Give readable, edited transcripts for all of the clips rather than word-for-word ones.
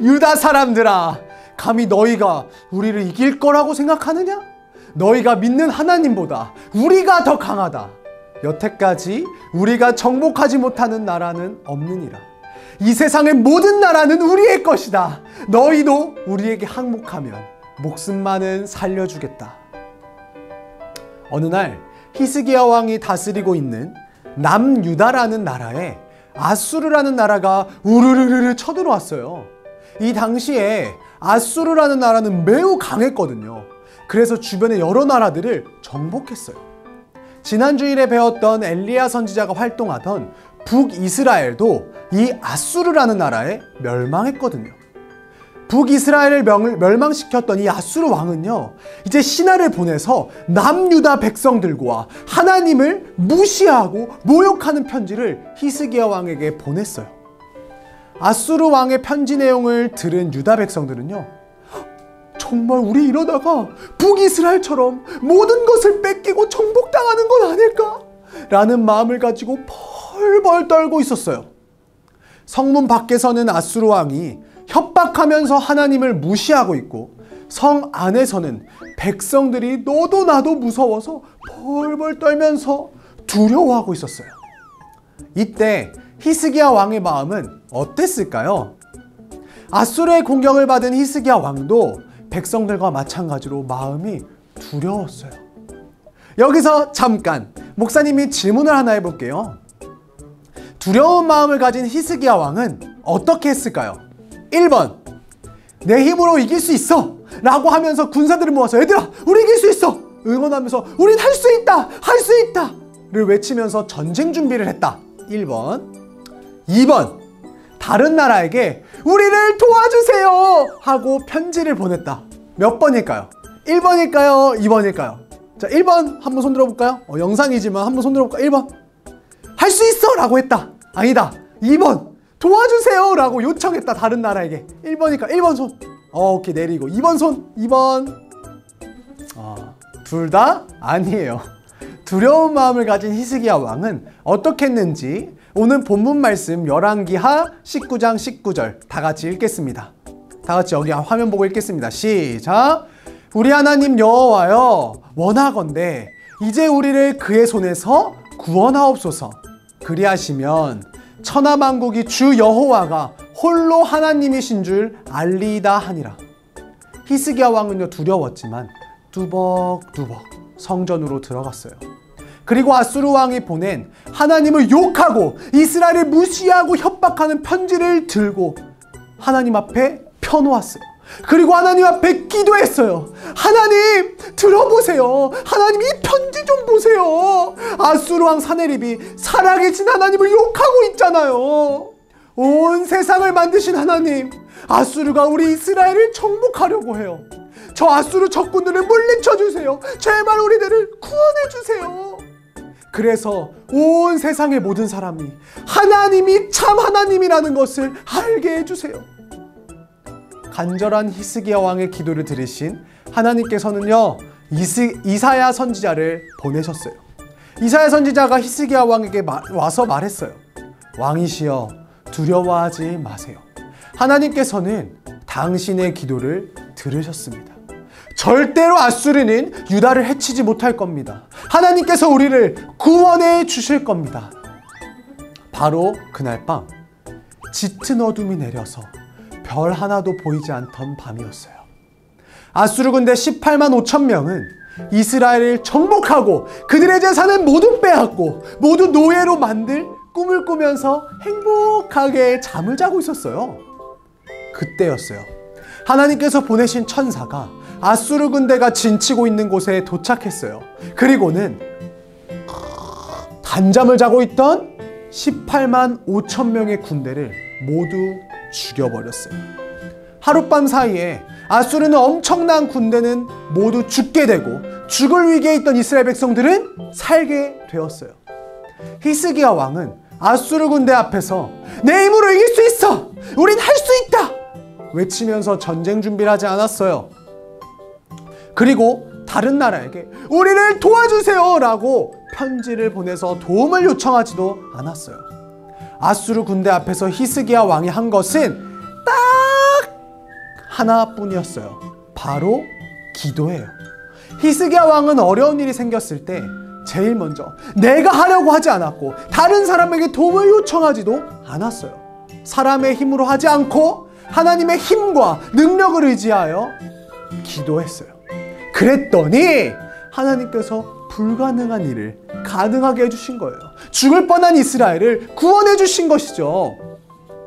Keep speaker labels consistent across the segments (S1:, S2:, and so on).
S1: 유다 사람들아, 감히 너희가 우리를 이길 거라고 생각하느냐? 너희가 믿는 하나님보다 우리가 더 강하다. 여태까지 우리가 정복하지 못하는 나라는 없느니라. 이 세상의 모든 나라는 우리의 것이다. 너희도 우리에게 항복하면 목숨만은 살려주겠다. 어느 날 히스기야 왕이 다스리고 있는 남유다라는 나라에 아수르라는 나라가 우르르르 쳐들어왔어요. 이 당시에 아수르라는 나라는 매우 강했거든요. 그래서 주변의 여러 나라들을 정복했어요. 지난 주일에 배웠던 엘리야 선지자가 활동하던 북이스라엘도 이 아수르라는 나라에 멸망했거든요. 북이스라엘을 멸망시켰던 이 아수르 왕은요, 이제 신하를 보내서 남유다 백성들과 하나님을 무시하고 모욕하는 편지를 히스기야 왕에게 보냈어요. 아수르 왕의 편지 내용을 들은 유다 백성들은요, 정말 우리 이러다가 북이스라엘처럼 모든 것을 뺏기고 정복당하는 건 아닐까? 라는 마음을 가지고 벌벌 떨고 있었어요. 성문 밖에서는 아수르 왕이 협박하면서 하나님을 무시하고 있고, 성 안에서는 백성들이 너도 나도 무서워서 벌벌 떨면서 두려워하고 있었어요. 이때 히스기야 왕의 마음은 어땠을까요? 아수르의 공격을 받은 히스기야 왕도 백성들과 마찬가지로 마음이 두려웠어요. 여기서 잠깐 목사님이 질문을 하나 해볼게요. 두려운 마음을 가진 히스기야 왕은 어떻게 했을까요? 1번, 내 힘으로 이길 수 있어 라고 하면서 군사들을 모아서 얘들아 우리 이길 수 있어 응원하면서 우린 할 수 있다 할 수 있다 를 외치면서 전쟁 준비를 했다. 1번. 2번, 다른 나라에게 우리를 도와주세요 하고 편지를 보냈다. 몇 번일까요? 1번일까요? 2번일까요? 자, 1번 한번 손 들어볼까요? 영상이지만 한번 손 들어볼까요? 1번, 할 수 있어 라고 했다. 아니다. 2번, 도와주세요 라고 요청했다. 다른 나라에게. 1번이니까 1번 손. 오케이, 내리고 2번 손. 2번. 둘 다 아니에요. 두려운 마음을 가진 히스기야 왕은 어떻게 했는지 오늘 본문 말씀 열왕기하 19장 19절 다 같이 읽겠습니다. 다 같이 여기 화면 보고 읽겠습니다. 시작. 우리 하나님 여호와여, 원하건대 이제 우리를 그의 손에서 구원하옵소서. 그리하시면 천하만국이 주 여호와가 홀로 하나님이신 줄 알리이다 하니라. 히스기야 왕은요, 두려웠지만 뚜벅뚜벅 성전으로 들어갔어요. 그리고 아수르 왕이 보낸 하나님을 욕하고 이스라엘을 무시하고 협박하는 편지를 들고 하나님 앞에 펴놓았어요. 그리고 하나님 앞에 기도했어요. 하나님 들어보세요. 하나님 이 편지 좀 보세요. 아수르 왕 사네립이 살아계신 하나님을 욕하고 있잖아요. 온 세상을 만드신 하나님, 아수르가 우리 이스라엘을 정복하려고 해요. 저 아수르 적군들을 물리쳐주세요. 제발 우리들을 구원해주세요. 그래서 온 세상의 모든 사람이 하나님이 참 하나님이라는 것을 알게 해주세요. 간절한 히스기야 왕의 기도를 들으신 하나님께서는요, 이사야 선지자를 보내셨어요. 이사야 선지자가 히스기야 왕에게 와서 말했어요. 왕이시여, 두려워하지 마세요. 하나님께서는 당신의 기도를 들으셨습니다. 절대로 아수르는 유다를 해치지 못할 겁니다. 하나님께서 우리를 구원해 주실 겁니다. 바로 그날 밤 짙은 어둠이 내려서 별 하나도 보이지 않던 밤이었어요. 아수르 군대 18만 5천 명은 이스라엘을 정복하고 그들의 재산은 모두 빼앗고 모두 노예로 만들 꿈을 꾸면서 행복하게 잠을 자고 있었어요. 그때였어요. 하나님께서 보내신 천사가 아수르 군대가 진치고 있는 곳에 도착했어요. 그리고는 단잠을 자고 있던 18만 5천 명의 군대를 모두 죽여버렸어요. 하룻밤 사이에 아수르는 엄청난 군대는 모두 죽게 되고 죽을 위기에 있던 이스라엘 백성들은 살게 되었어요. 히스기야 왕은 아수르 군대 앞에서 내 힘으로 이길 수 있어! 우린 할 수 있다! 외치면서 전쟁 준비를 하지 않았어요. 그리고 다른 나라에게 우리를 도와주세요 라고 편지를 보내서 도움을 요청하지도 않았어요. 아수르 군대 앞에서 히스기야 왕이 한 것은 딱 하나뿐이었어요. 바로 기도예요. 히스기야 왕은 어려운 일이 생겼을 때 제일 먼저 내가 하려고 하지 않았고 다른 사람에게 도움을 요청하지도 않았어요. 사람의 힘으로 하지 않고 하나님의 힘과 능력을 의지하여 기도했어요. 그랬더니 하나님께서 불가능한 일을 가능하게 해주신 거예요. 죽을 뻔한 이스라엘을 구원해 주신 것이죠.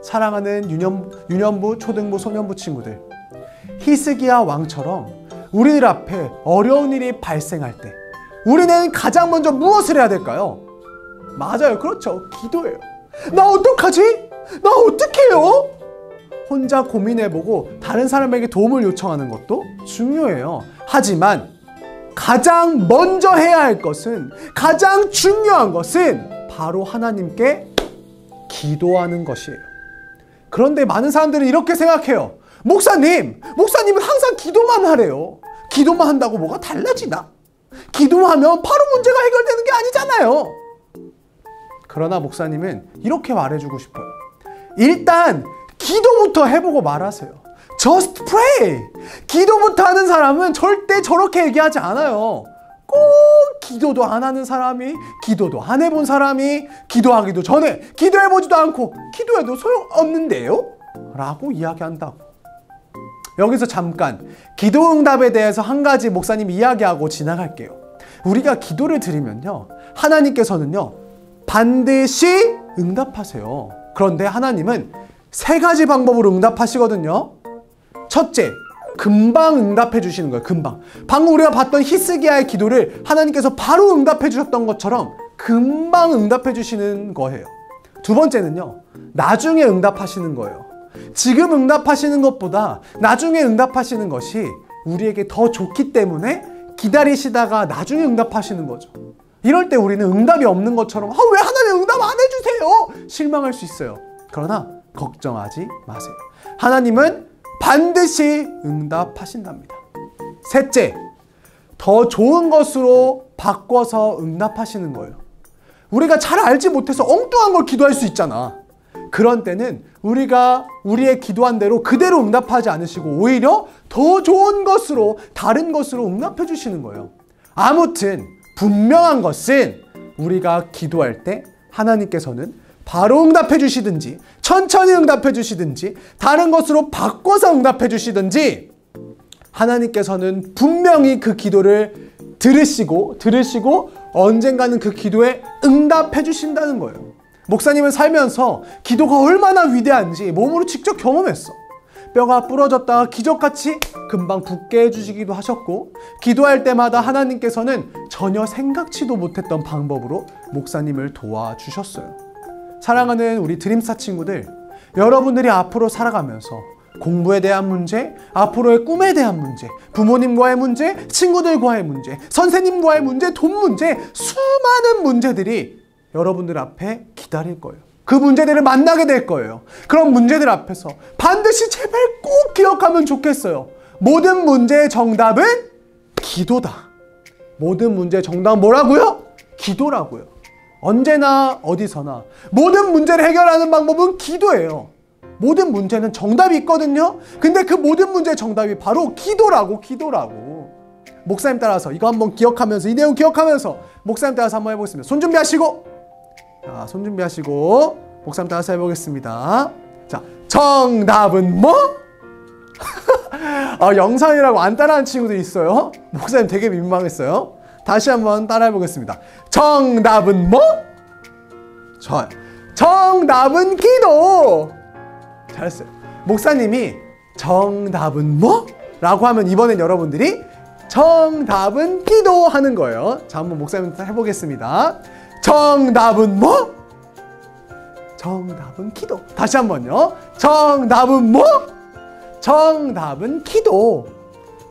S1: 사랑하는 유년부, 초등부, 소년부 친구들, 히스기야 왕처럼 우리들 앞에 어려운 일이 발생할 때 우리는 가장 먼저 무엇을 해야 될까요? 맞아요. 그렇죠. 기도예요. 나 어떡하지? 나 어떡해요? 혼자 고민해보고 다른 사람에게 도움을 요청하는 것도 중요해요. 하지만 가장 먼저 해야 할 것은, 가장 중요한 것은 바로 하나님께 기도하는 것이에요. 그런데 많은 사람들은 이렇게 생각해요. 목사님은 항상 기도만 하래요. 기도만 한다고 뭐가 달라지나? 기도만 하면 바로 문제가 해결되는 게 아니잖아요. 그러나 목사님은 이렇게 말해주고 싶어요. 일단 기도부터 해보고 말하세요. Just pray. 기도부터 하는 사람은 절대 저렇게 얘기하지 않아요. 꼭 기도도 안 하는 사람이, 기도도 안 해본 사람이 기도하기도 전에 기도해보지도 않고 기도해도 소용없는데요? 라고 이야기한다고. 여기서 잠깐 기도 응답에 대해서 한 가지 목사님이 이야기하고 지나갈게요. 우리가 기도를 드리면요, 하나님께서는요 반드시 응답하세요. 그런데 하나님은 세 가지 방법으로 응답하시거든요. 첫째, 금방 응답해 주시는 거예요. 금방. 방금 우리가 봤던 히스기야의 기도를 하나님께서 바로 응답해 주셨던 것처럼 금방 응답해 주시는 거예요. 두 번째는요, 나중에 응답하시는 거예요. 지금 응답하시는 것보다 나중에 응답하시는 것이 우리에게 더 좋기 때문에 기다리시다가 나중에 응답하시는 거죠. 이럴 때 우리는 응답이 없는 것처럼 왜 하나님 응답 안 해주세요? 실망할 수 있어요. 그러나 걱정하지 마세요. 하나님은 반드시 응답하신답니다. 셋째, 더 좋은 것으로 바꿔서 응답하시는 거예요. 우리가 잘 알지 못해서 엉뚱한 걸 기도할 수 있잖아. 그런 때는 우리가 우리의 기도한 대로 그대로 응답하지 않으시고 오히려 더 좋은 것으로, 다른 것으로 응답해 주시는 거예요. 아무튼 분명한 것은 우리가 기도할 때 하나님께서는 바로 응답해 주시든지 천천히 응답해 주시든지 다른 것으로 바꿔서 응답해 주시든지 하나님께서는 분명히 그 기도를 들으시고 언젠가는 그 기도에 응답해 주신다는 거예요. 목사님은 살면서 기도가 얼마나 위대한지 몸으로 직접 경험했어. 뼈가 부러졌다가 기적같이 금방 붓게 해주시기도 하셨고, 기도할 때마다 하나님께서는 전혀 생각지도 못했던 방법으로 목사님을 도와주셨어요. 사랑하는 우리 드림스타 친구들, 여러분들이 앞으로 살아가면서 공부에 대한 문제, 앞으로의 꿈에 대한 문제, 부모님과의 문제, 친구들과의 문제, 선생님과의 문제, 돈 문제, 수많은 문제들이 여러분들 앞에 기다릴 거예요. 그 문제들을 만나게 될 거예요. 그런 문제들 앞에서 반드시 제발 꼭 기억하면 좋겠어요. 모든 문제의 정답은 기도다. 모든 문제의 정답은 뭐라고요? 기도라고요. 언제나 어디서나 모든 문제를 해결하는 방법은 기도예요. 모든 문제는 정답이 있거든요. 근데 그 모든 문제의 정답이 바로 기도라고. 목사님 따라서 이거 한번 기억하면서, 이 내용 기억하면서 목사님 따라서 한번 해보겠습니다. 손 준비하시고, 자, 손 준비하시고 목사님 따라서 해보겠습니다. 자, 정답은 뭐? 영상이라고 안 따라하는 친구들이 있어요. 목사님 되게 민망했어요. 다시 한번 따라해보겠습니다. 정답은 뭐? 좋아요. 정답은 기도. 잘했어요. 목사님이 정답은 뭐? 라고 하면 이번엔 여러분들이 정답은 기도 하는 거예요. 자, 한번 목사님 해보겠습니다. 정답은 뭐? 정답은 기도. 다시 한번요. 정답은 뭐? 정답은 기도.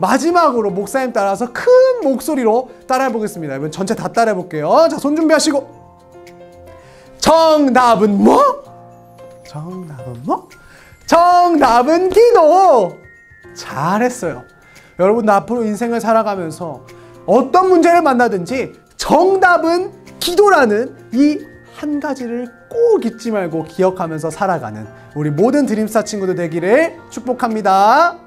S1: 마지막으로 목사님 따라서 큰 목소리로 따라해 보겠습니다. 이번 전체 다 따라해 볼게요. 자, 손 준비하시고. 정답은 뭐? 정답은 뭐? 정답은 기도. 잘했어요. 여러분, 앞으로 인생을 살아가면서 어떤 문제를 만나든지 정답은 기도라는 이 한 가지를 꼭 잊지 말고 기억하면서 살아가는 우리 모든 드림스타 친구들 되기를 축복합니다.